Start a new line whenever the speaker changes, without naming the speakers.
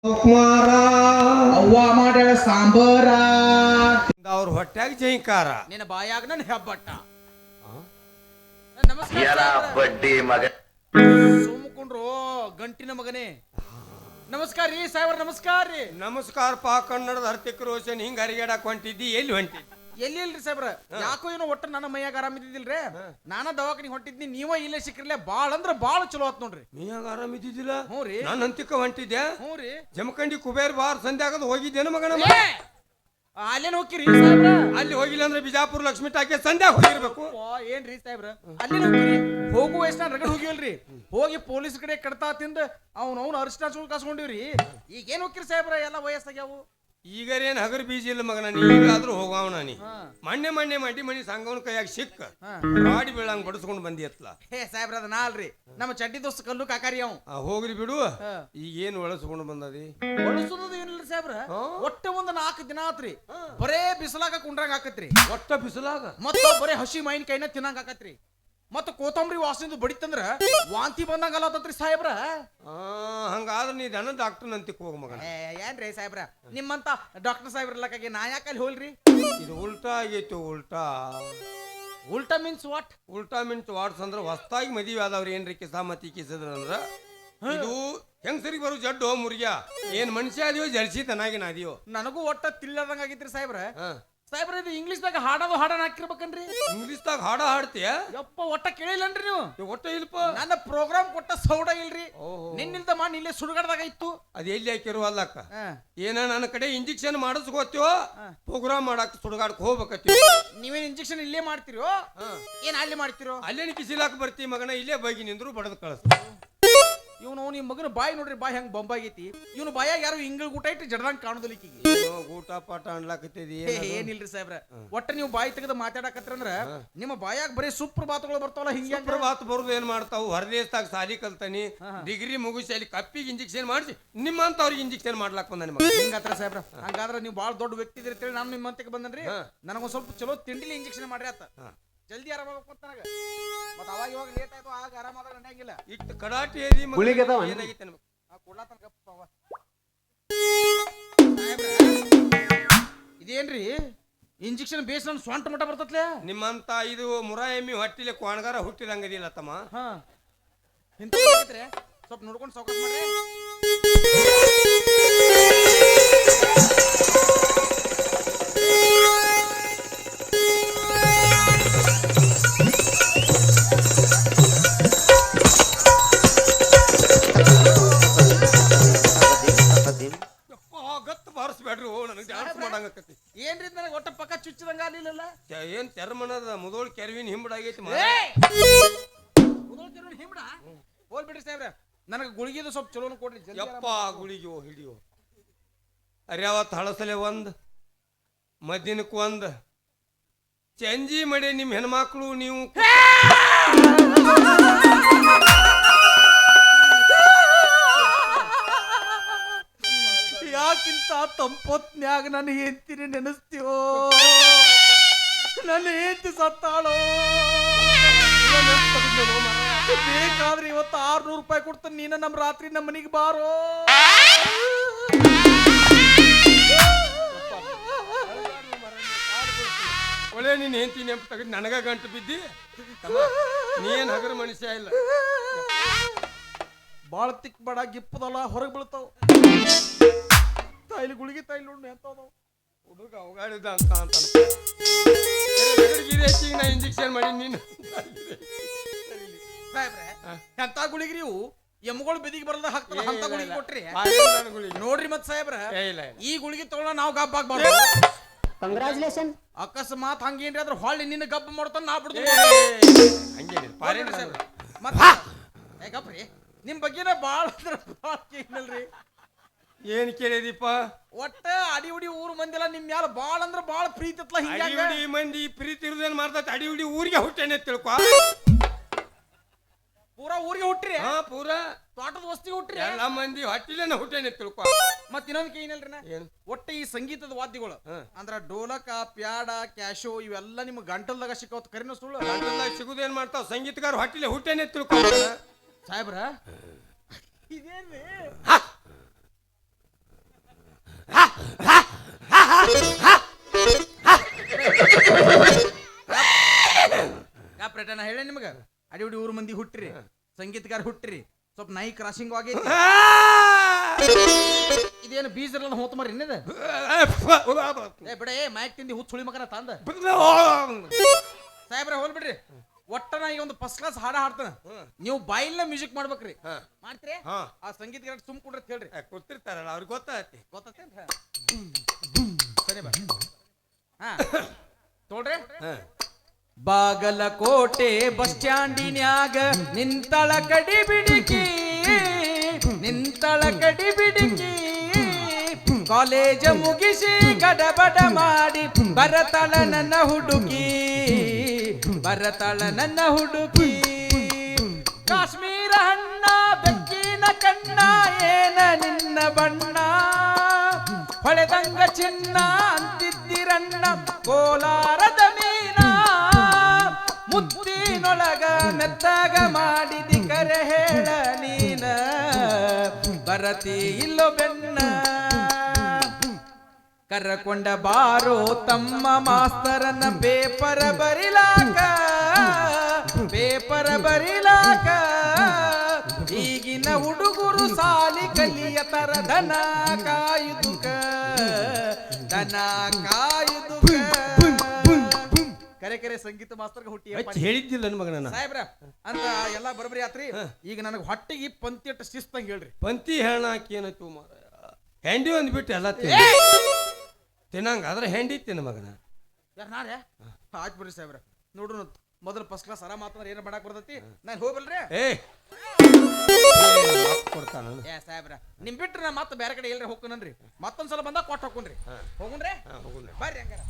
ಕುಮಾರ
ಅವ್ವ ಮಾಡ್ಯಾಳ ಸಾಂಬಾರ
ಅವ್ರ ಹೊಟ್ಯಾಗ ಜೈಕಾರ
ನಿನ್ನ ಬಾಯಾಗ ನನ್ನ ಹೆಬ್ಬಟ್ಟ
ಎಲ ಬಡ್ಡಿ ಮಗ
ಸುಮ್ಕೊಂಡ್ರು ಗಂಟಿನ ಮಗನೇ. ನಮಸ್ಕಾರ ರೀ ಸಾಹೇಬ್ರ, ನಮಸ್ಕಾರ ರೀ.
ನಮಸ್ಕಾರ ಪಾ ಕನ್ನಡದ ಹರ್ತಿಕ್ ರೋಷನ್ ಹಿಂಗ ಹರಿಗಾಡಕ್ ಹೊಂಟಿದ್ದಿ, ಎಲ್ಲಿ ಹೊಂಟಿದ್ದಿ?
ಎಲ್ಲಿ ಇಲ್ರಿ ಸಾಹೇಬ್ರ, ಯಾಕೋ ಏನೋ ಒಟ್ಟ ನನ್ನ ಮೈಯಾಗ ಆರಾಮ ಇದ್ದಿದ್ದಿಲ್ರಿ. ನಾನ ದವಾಖಾನಿಗೆ ಹೊಂಟಿದ್ನಿ, ನೀವ ಇಲ್ಲೇ ಸಿಕ್ಕಿರ್ಲೆ ಬಾಳ ಅಂದ್ರ ಬಾಳ ಚಲೋ ಆತ್ ನೋಡ್ರಿ.
ನೀಯಾಗ ಆರಾಮ ಇದ್ದಿದ್ದಿಲ್ಲ?
ಹ್ಞೂ ರೀ.
ನಾನು ಅಂತಿಕ ಹೊಂಟಿದ್ದೆ.
ಹ್ಞೂ ರೀ.
ಜಮಖಂಡಿ ಕುಬೇರ್ ಬಾರ್ ಸಂಧ್ಯಾ ಆಗದ ಹೋಗಿದ್ದೇನು ಮಗನ?
ಅಲ್ಲೇನ್ ಹೋಗಿರಿ ಸಾಹೇಬ್ರ?
ಅಲ್ಲಿ ಹೋಗಿಲ್ಲ ಅಂದ್ರೆ ಬಿಜಾಪುರ ಲಕ್ಷ್ಮಿ ಟಾಕೆ ಸಂಧ್ಯಾ ಹೋಗಿರ್ಬೇಕು.
ಏನ್ರಿ ಸಾಹೇಬ್ರ ಅಲ್ಲೇನ್ ಹೋಗಿರಿ? ಹೋಗು ವಯಸ್ಸಿನ ರಗಡ್ ಹೋಗಿವಲ್ರಿ. ಹೋಗಿ ಪೊಲೀಸ್ ಕಡೆ ಕಡ್ತಾ ತಿಂದ ಅವ್ನು ಅರಿಶಿನ ಚೂಳ್ ಕಾಸ್ಕೊಂಡಿವ್ರಿ. ಈಗ ಏನ್ ಹೋಗಿರಿ ಸಾಹೇಬ್ರ, ಎಲ್ಲ ವಯಸ್ಸಾಗ್ಯಾವು.
ಈಗರೇನ್ ಹಗರ್ ಬೀಜ ಇಲ್ಲ ಮಗನ, ಈಗಾದ್ರೂ ಹೋಗಾವಣ ನೀ. ಮೊನ್ನೆ ಮಡ್ಡಿ ಮಣಿ ಸಂಗವನ ಕೈಯಾಗ ಸಿಕ್ಕ ಗಾಡಿ ಬೀಳಂಗ್ ಬಡಿಸ್ಕೊಂಡು ಬಂದಿ ಎತ್ಲ.
ಹೇ ಸಾಹೇಬ್ರ ಅದ ನಾ ಅಲ್ರಿ, ನಮ್ಮ ಚಡ್ಡಿ ದೋಸ್ತ ಕಲ್ಲು ಕಾಕಾರಿ ಅವ್.
ಹೋಗ್ರಿ ಬಿಡು. ಈಗ ಏನ್ ಒಳಸ್ಕೊಂಡು ಬಂದದಿ?
ಒಳಸುದು ಏನಿಲ್ರಿ ಸಾಹೇಬ್ರ, ಒಟ್ಟ ಒಂದ್ 4 ದಿನ ಆತ್ರಿ. ಬರೇ ಬಿಸಲಾಗ ಕುಂಡ್ರಂಗ ಆಕತ್ರಿ.
ಒಟ್ಟ ಬಿಸಲಾಗ
ಮತ್ತ ಬರೇ ಹಸಿ ಮಾಯಿನ ಕೈನ ತಿನ್ನಂಗ ಆಕತ್ರಿ. ಮತ್ತ ಕೋತಂಬರಿ ವಾಸನಿಂದ ಬಡಿತಂದ್ರ ವಾಂತಿ ಬಂದಂಗ ಅಲ್ಲತ್ತತ್ರಿ ಸಾಹೇಬ್ರ.
ಹಂಗಾದ್ರೆ ನೀ ದನ ಡಾಕ್ಟರ್ ಅಂತಿಕ್ ಹೋಗ ಮಗನ.
ಏನ್ರಿ ಸಾಹೇಬ್ರ, ನಿಮ್ಮಂತ ಡಾಕ್ಟರ್ ಸಾಹೇಬ್ರ ಇಲ್ಲಕಾಗೆ ನಾ ಯಾಕಲ್ಲಿ ಹೋಲ್ರಿ?
ಇದು ಉಲ್ಟಾ ಆಗೈತಿ. ಉಲ್ಟಾ
ಉಲ್ಟಾ ಮೀನ್ಸ್ ವಾಟ್?
ಉಲ್ಟಾ ಮಿಂಟ್ ವಾಟ್ಸ್ ಅಂದ್ರ ಹೊಸ್ತಾಗಿ ಮದುವೆ ಆದವ್ರು ಏನ್ರಿ ಕಿಸಾಮತಿ ಕಿಸಿದ್ರ ಅಂದ್ರ ಇದು ಹೆಂಗಸರಿಗೆ ಬರು ಜಡ್ಡು ಮುರ್ಗ್ಯ. ಏನ್ ಮನುಷ್ಯ ಅದೀವೋ ಜರ್ಸಿ ತನಾಗಿನ ಅದೀವೋ?
ನನಗೂ ಒಟ್ಟ ತಿಲ್ಲದಂಗ ಆಗಿತ್ರಿ ಸಾಹೇಬ್ರ. ಸಾಹೇಬ್ರ ಇದು ಇಂಗ್ಲಿಷ್ ದಾಗ ಹಾಡನ್ ಹಾಕಿರ್ಬೇಕನ್ರಿ?
ಇಂಗ್ಲಿಷ್ ದಾಗ ಹಾಡ ಹಾಡ್ತೀಯ?
ಯಪ್ಪ ಒಟ್ಟ ಕೇಳಿಲ್ಲನ್ರಿ ನೀವು?
ಒಟ್ಟ ಇಲ್ಪ.
ನನ್ನ ಪ್ರೋಗ್ರಾಮ್ ಕೊಟ್ಟ ಸೌಡ ಇಲ್ರಿ. ನಿನ್ನಿಲ್ದ ಮಾಡಿ ಇಲ್ಲೇ ಸುಡುಗಾಡ್ದಾಗ ಇತ್ತು.
ಅದ್ ಎಲ್ಲಿ ಹಾಕಿರುವ ಅಲ್ಲಕ್ಕ. ಏನ ನನ್ನ ಕಡೆ ಇಂಜೆಕ್ಷನ್ ಮಾಡಿಸ್ಕೋತೀವೋ ಪ್ರೋಗ್ರಾಮ್ ಮಾಡಕ್ ಸುಡುಗಾಡಕ್ ಹೋಗ್ಬೇಕತ್ತೀವ.
ನೀವೇನ್ ಇಂಜೆಕ್ಷನ್ ಇಲ್ಲೇ ಮಾಡ್ತಿರೋ ಏನ್ ಅಲ್ಲಿ ಮಾಡ್ತಿರೋ?
ಅಲ್ಲೇನು ಕಿಸಿಲಾಕ್ ಬರ್ತಿ ಮಗನ, ಇಲ್ಲೇ ಬೈಗಿ ನಿಂದ್ರು ಬಡದ್ ಕಳಿಸ್.
ಇವನು ನಿಮ್ ಮಗನ ಬಾಯಿ ನೋಡ್ರಿ, ಬಾಯಿ ಹೆಂಗ್ ಬೊಂಬಾಗೈತಿ. ಇವನು ಬಾಯಾಗ ಯಾರು ಇಂಗಳ ಊಟ ಇಟ್ಟು ಜಡದಂಗ್ ಕಾಣೋದಿಲ್ಲ ಈಕಿಗೆ.
ಊಟ ಪಾಠ ಅನ್ಲಾಕತ್ತಿದಿ?
ಏನಿಲ್ರಿ ಸಾಹೇಬ್ರ, ಒಟ್ಟ ನೀವು ಬಾಯಿ ತೆಗೆದು ಮಾತಾಡಕತ್ರಂದ್ರ ನಿಮ್ಮ ಬಾಯಾಗ ಬರೀ ಸುಪ್ರಭಾತಗಳು ಬರ್ತಾವಲ್ಲ. ಹಿಂಗ
ಪ್ರಭಾತ್ ಬರುದು ಏನ್ ಮಾಡ್ತಾವು? ಹೊರದೇಶದಾಗ ಸಾಲಿ ಕಲ್ತಾನಿ, ಡಿಗ್ರಿ ಮುಗಿಸಿ ಅಲ್ಲಿ ಕಪ್ಪಿಗೆ ಇಂಜೆಕ್ಷನ್ ಮಾಡಿಸಿ ನಿಮ್ಮಂತವ್ರಿಗೆ ಇಂಜೆಕ್ಷನ್ ಮಾಡ್ಲಾಕ್ ಬಂದ ನಿಮ್ಮ
ಹಿಂಗತ್ರ ಸಾಹೇಬ್ರ. ಹಂಗಾದ್ರೆ ನೀವು ಬಾಳ ದೊಡ್ಡ ವ್ಯಕ್ತಿ ಇದ್ರಿ ಅಂತೇಳಿ ನಾನು ನಿಮ್ಮಂತಕ್ಕೆ ಬಂದನ್ರಿ. ನನಗೊಂದ್ ಸ್ವಲ್ಪ ಚಲೋ ತಿಂಡಿಲಿ ಇಂಜೆಕ್ಷನ್ ಮಾಡ್ರಿ ಆತ. ಜಲ್ದಿ ಆರಾಮಾಗಬೇಕು ಅಂತ ನನಗೆ. ಮತ್ತೆ ಅವಾಗ ಇವಾಗ ಲೇಟ್ ಆಯ್ತು, ಆಗ ಆರಾಮಾದಾಗ ನಡೆಯಂಗಿಲ್ಲ.
ಇಟ್ಟು ಕಡಾಟಿ ಏರಿ ಏನಾಗೈತೆ ಅನ್ಬೇಕು.
ಇದೇನ್ರಿ ಇಂಜೆಕ್ಷನ್ ಬೇಸ್ ನನ್ ಸ್ವಂಟ ಮಟ್ಟ ಬರ್ತತ್ಲೆ.
ನಿಮ್ಮಂತ ಇದು ಮುರ ಎಮ್ಮಿ ಹೊಟ್ಟಿಲೆ ಕ್ವಾಣಗಾರ ಹುಟ್ಟಿದಂಗದಿಲ್ಲ ತಮ್ಮ.
ಸ್ವಲ್ಪ ನೋಡ್ಕೊಂಡು ಸೌಕಸ್ ಮಾಡ್ರಿ. ಏನ್ರಿ ನನಗೆ ಒಟ್ಟ ಪಕ್ಕ ಚುಚ್ಚಿದಂಗ ಆಗ್ಲಿಲ್ಲ.
ಏನ್ ಚರ್ಮನದ ಮುದೋಳ್ ಕೆರವಿನ ಹಿಂಬಡಾಗೈತಿ.
ಹಿಂಬಡ ಹೋಲ್ ಬಿಡ್ರಿ ಸಾಹೇಬ್ರ, ನನಗೆ ಗುಳಿಗಿದು ಸ್ವಲ್ಪ ಚಲೋನು ಕೊಡ್ರಿ.
ಯಪ್ಪ ಗುಳಿಗೆ ಹಿಡಿಯೋ ಅರ್ಯಾವತ್ ಹಳಸಲೆ ಒಂದ್, ಮದ್ದಿನಕ್ ಒಂದ್ ಚಂಜಿ ಮಡೆ ನಿಮ್ ಹೆಣ್ಮಕ್ಳು ನೀವು.
ಯಾಕಿಂತ ತಂಪೊತ್ನ್ಯಾಗ ನನ್ನ ಹೆಂಡತಿನ ನೆನೆಸ್ತೀವೋ? ನನ್ನ ಹೆಂಡತಿ ಸತ್ತಾಳೋ? ಬೇಕಾದ್ರೆ ಇವತ್ತು 600 ರೂಪಾಯಿ ಕೊಡ್ತಾನೆ, ನೀನ ನಮ್ಮ ರಾತ್ರಿ ನಮ್ಮ ಮನೆಗೆ ಬಾರೋ.
ಒಳ್ಳೆ ನೀನ್ ಹೆಂಡತಿ ನೆಂಪು ತೆಗೆದು ನನಗ ಗಂಟು ಬಿದ್ದಿ. ನೀನ್ ಹಗರ ಮನುಷ್ಯ ಇಲ್ಲ.
ಬಾಳ ತಿಕ್ ಬಡ ಗಿಪ್ಪದಲ್ಲ ಹೊರಗೆ ಬೀಳ್ತಾವ. ತಾಯಿಲಿ ಗುಳಿಗೆ ತಾಯಿಲಿ ನೋಡಿ ನೆಂತವ
ಹುಡುಗ ಅವಗಾಡಿದ ಅಂತ ನಾ ಇಂಜೆಕ್ಷನ್ ಮಾಡಿ ನೀನು
ಎಂತ ಗುಳಿಗ್ರಿ ಇವು? ಎಮ್ಗಳು ಬೆದಿಗೆ ಬರಲ್ದ ಹಾಕ್ತಾರ ಅಂತ ಗುಳಿಗೆ ಕೊಟ್ರಿ ನೋಡ್ರಿ. ಮತ್ ಸಾಹೇಬ್ರ ಈ ಗುಳಿಗೆ ತಗೊಳ ನಾವು ಗಬ್ಬ ಆಗ್ಬಾರ್ದು.
ಕಂಗ್ರಾಚುಲೇಷನ್.
ಅಕಸ್ಮಾತ್ ಹಂಗೇನ್ರಿ ಅದ್ರ ಹೊಳ್ಳಿ ನಿನ್ನ ಗಬ್ಬ ಮಾಡ್ತಾನ ನಾ ಬಿಡ್ದು. ಮತ್ ಗಬ್ರಿ ನಿಮ್ ಬಗ್ಗೆನ ಬಾಳ ಕೇಳಲ್ರಿ.
ಏನ್ ಕೇಳಿದೀಪ?
ಒಟ್ಟ ಅಡಿ ಉಡಿ ಊರ್ ಮಂದಿಲ್ಲ ನಿಮ್ ಮ್ಯಾಲ ಬಾಳ ಅಂದ್ರ ಬಾಳ ಪ್ರೀತಿ ಇತ್ಲ.
ಹಿಂಗ ಮಂದಿ ಪ್ರೀತಿ ಇರುದೇನ್ ಮಾಡ್ತೈತಿ? ಅಡಿ ಉಡಿ ಊರಿಗೆ ಹುಟ್ಟೇನೆ ತಿಳ್ಕೊ.
ಪೂರಾ ಊರಿಗೆ ಹುಟ್ಟ್ರಿ?
ಪೂರಾ
ತೋಟದ ವಸ್ತಿ ಹುಟ್ಟ್ರಿ?
ಎಲ್ಲಾ ಮಂದಿ ಹೊಟ್ಟಿಲೇನ ಹುಟ್ಟೇನೆ ತಿಳ್ಕೊ.
ಮತ್ ಇನ್ನೊಂದ್ ಏನಲ್ರಿ, ಒಟ್ಟ ಈ ಸಂಗೀತದ ವಾದ್ಯಗಳು ಅಂದ್ರ ಡೋಲಕ, ಪ್ಯಾಡ, ಕ್ಯಾಶೋ ಇವೆಲ್ಲ ನಿಮ್ ಗಂಟಲ್ದಾಗ ಸಿಕ್ಕವತ್ ಕರಿನ ಸುಳ್ಳು?
ಗಂಟಲ್ದಾಗ ಸಿಗುದೇನ್ ಮಾಡ್ತಾವ? ಸಂಗೀತಗಾರ ಹೊಟ್ಟಿಲೆ ಹುಟ್ಟೇನೆ ತಿಳ್ಕೊ
ಸಾಹೇಬ್ರ. ಇದೇನ್ರಿ ಸಂಗೀತಗಾರ ಹುಟ್ಟಿರಿ ಸ್ವಲ್ಪ ನೈ ಕ್ರಾಸಿಂಗ್ ಆಗೈತಿ ಇದೇನು ಬೀಜ ಇರಲ್ಲ ಹೋತ ಮರಿ ಇನ್ನದ ಏ ಬಿಡ ಏ ಮೈಕ್ ತಿಂದಿ ಹುಚ್ಚ ಸುಳಿ ಮಗನ ತಂದ ಸಾಹೇಬ್ರ ಹೋಲ್ ಬಿಡ್ರಿ ಒಟ್ಟ ನಾ ಈಗ ಒಂದು ಫಸ್ಟ್ ಕ್ಲಾಸ್ ಹಾಡ ಹಾಡ್ತಾನ ನೀವು ಬಾಯಿಲ್ಲ ಮ್ಯೂಸಿಕ್ ಮಾಡ್ಬೇಕ್ರಿ ಮಾಡ್ತೀರಿ ಆ ಸಂಗೀತಗಾರ ಸುಮ್ ಕೊಡ್ರಿ ಹೇಳ್ರಿ
ಗೊತ್ತಿರ್ತಾರಲ್ಲ ಅವ್ರಿಗೆ ಗೊತ್ತಾಗತ್ತೆ
ಗೊತ್ತೇನ್ರ ಸರಿ ಬಾ ಹಾ ತೋಡ್ರಿ ಬಾಗಲಕೋಟೆ ಬಸ್ ಸ್ಟ್ಯಾಂಡಿನ್ಯಾಗ ನಿಂತಳ ಕಡಿ ಬಿಡಿಕಿ ಕಾಲೇಜ ಮುಗಿಸಿ ಗಡಬಡ ಮಾಡಿ ಬರತಳ ನನ್ನ ಹುಡುಕಿ ಕಾಶ್ಮೀರ ಹಣ್ಣ ಬೆಕ್ಕಿನ ಕಣ್ಣ ಏನ ನಿನ್ನ ಬಣ್ಣ ಹೊಳೆದಂಗ ಚಿನ್ನ ಅಂತಿದ್ದಿರಣ್ಣ ಕೋಲಾರದ ಮೀನ ಮುತ್ತಿನೊಳಗ ಮೆತ್ತಾಗ ಮಾಡಿದಿ ಕರೆ ಹೇಳ ನೀನ ಬರತಿ ಇಲ್ಲೋ ಬೆನ್ನ ಕರ್ಕೊಂಡ ಬಾರೋ ತಮ್ಮ ಮಾಸ್ತರನ ಪೇಪರ ಬರಿಲಾಕ ಈಗಿನ ಹುಡುಗರು ಸಾಲಿ ಕಲಿಯ ತರ ದನ ಕಾಯುದುಕ ಕರೆ ಸಂಗೀತ ಮಾಸ್ತರ್ಗೆ ಹುಟ್ಟಿ
ಹೇಳಿದ್ದಿಲ್ಲ ನನ್ನ ಮಗನ
ಸಾಹೇಬ್ರ ಅಂತ ಎಲ್ಲಾ ಬರಬರಿ ಆತ್ರಿ ಈಗ ನನಗೆ ಹೊಟ್ಟಿಗೆ ಪಂತಿ ಅಟ್ಟ ಶಿಸ್ತಂಗ ಹೇಳ್ರಿ
ಪಂತಿ ಹೇಳಕ್ಕೆ ಏನೈತು ಹೆಂಡಿ ಒಂದ್ ಬಿಟ್ಟು ಎಲ್ಲ ತಿನ್ನಂಗ ಆದ್ರೆ ಹೆಂಡಿ ತಿನ್ನ ಮಗನ
ಯಾರು ನಾರೇ ಆಯ್ತು ಬರ್ರಿ ಸಾಹೇಬ್ರ ನೋಡ್ರು ಮೊದಲು ಫಸ್ಟ್ ಕ್ಲಾಸ್ ಆರಾಮ ಮಾತಂದ್ರೆ ಏನ ಮಾಡಕ್ ಬರ್ತೈತಿ ನಾನು ಹೋಗಲ್ರಿ
ಕೊಡ್ತಾನ
ಏ ಸಾಹೇಬ್ರ ನಿಮ್ ಬಿಟ್ರೆ ನಾ ಮತ್ತೆ ಬೇರೆ ಕಡೆ ಎಲ್ಲರ ಹೋಗ್ಕನನ್ರಿ ಮತ್ತೊಂದ್ಸಲ ಬಂದಾಗ ಕೊಟ್ಟು ಹೋಗ್ರಿ ಹೋಗುನ್ರಿ ಬರ್ರಿ ಹಂಗಾರ